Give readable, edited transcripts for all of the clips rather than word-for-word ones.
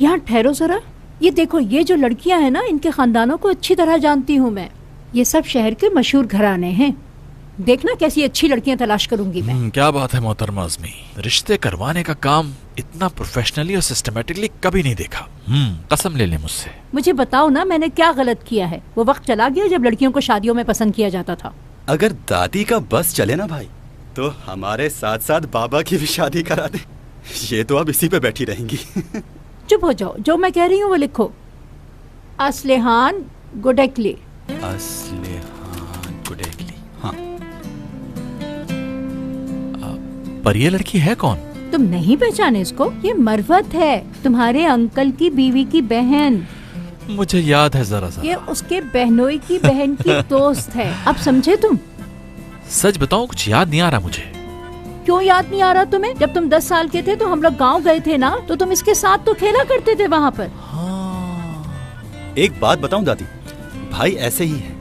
यहाँ ठहरो जरा। ये देखो, ये जो लड़कियां हैं ना, इनके खानदानों को अच्छी तरह जानती हूँ मैं। ये सब शहर के मशहूर घराने हैं। देखना कैसी अच्छी लड़कियां तलाश करूंगी मैं। क्या बात है मोहतरमा आज़मी, रिश्ते करवाने का काम इतना प्रोफेशनली और सिस्टमेटिकली कभी नहीं देखा। कसम ले ले मुझसे। मुझे बताओ ना, मैंने क्या गलत किया है? वो वक्त चला गया जब लड़कियों को शादियों में पसंद किया जाता था। अगर दादी का बस चले ना भाई, तो हमारे साथ साथ बाबा की भी शादी करा दे। ये तो अब इसी पे बैठी रहेंगी। चुप हो जाओ, जो मैं कह रही हूँ वो लिखो। असलेहान गुडेकली। असलेहान गुडेकली, हाँ। पर ये लड़की है कौन? तुम नहीं पहचाने इसको? ये मरवत है, तुम्हारे अंकल की बीवी की बहन। मुझे याद है जरा ये उसके बहनोई की बहन की दोस्त है। अब समझे तुम? सच बताऊं, कुछ याद नहीं आ रहा मुझे। क्यों याद नहीं आ रहा तुम्हें? जब तुम 10 साल के थे तो हम लोग गांव गए थे ना, तो तुम इसके साथ तो खेला करते थे वहाँ पर। हाँ। एक बात बताऊं दादी, भाई ऐसे ही है।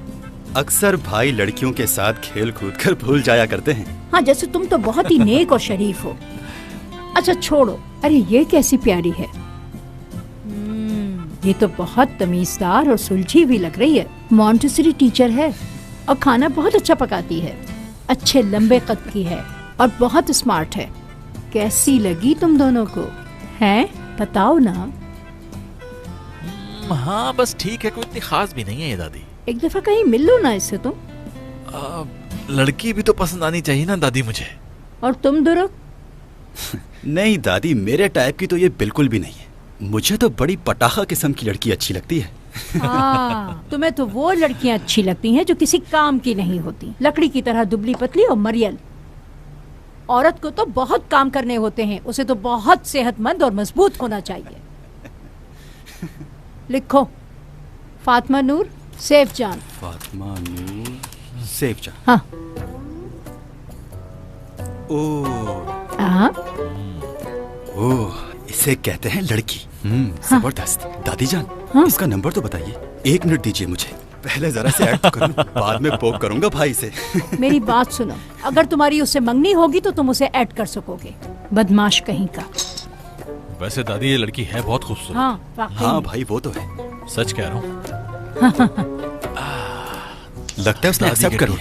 अक्सर भाई लड़कियों के साथ खेल कूद कर भूल जाया करते हैं। हाँ, जैसे तुम तो बहुत ही नेक और शरीफ हो। अच्छा छोड़ो। अरे ये कैसी प्यारी है। ये तो बहुत तमीजदार और सुलझी हुई लग रही है। मॉन्टेसरी टीचर है और खाना बहुत अच्छा पकाती है। अच्छे लंबे कद की है और बहुत स्मार्ट है। कैसी लगी तुम दोनों को? हैं? बताओ ना। हाँ बस ठीक है, कोई इतनी खास भी नहीं है ये दादी। एक दफा कहीं मिल लो ना इससे तुम। लड़की भी तो पसंद आनी चाहिए ना दादी मुझे। और तुम दुरुक? नहीं दादी, मेरे टाइप की तो ये बिल्कुल भी नहीं है। मुझे तो बड़ी पटाखा किस्म की लड़की अच्छी लगती है। हाँ, तुम्हें तो वो लड़कियां अच्छी लगती हैं जो किसी काम की नहीं होती, लकड़ी की तरह दुबली पतली और मरियल। औरत को तो बहुत काम करने होते हैं, उसे तो बहुत सेहतमंद और मजबूत होना चाहिए। लिखो, फातिमा नूर सैफ जान। फातिमा नूर सैफ जान। हाँ। ओह, इसे कहते हैं लड़की। जबरदस्त। दादी जान, इसका नंबर तो बताइए। 1 मिनट दीजिए मुझे, पहले जरा से ऐड तो करूं, बाद में पोक करूंगा भाई से। मेरी बात सुनो, अगर तुम्हारी उससे मंगनी होगी तो तुम उसे ऐड कर सकोगे। बदमाश कहीं का। वैसे दादी ये लड़की है बहुत खूबसूरत। हाँ भाई वो तो है, सच कह रहा हूँ। लगता है उसने एक्सेप्ट कर लिया।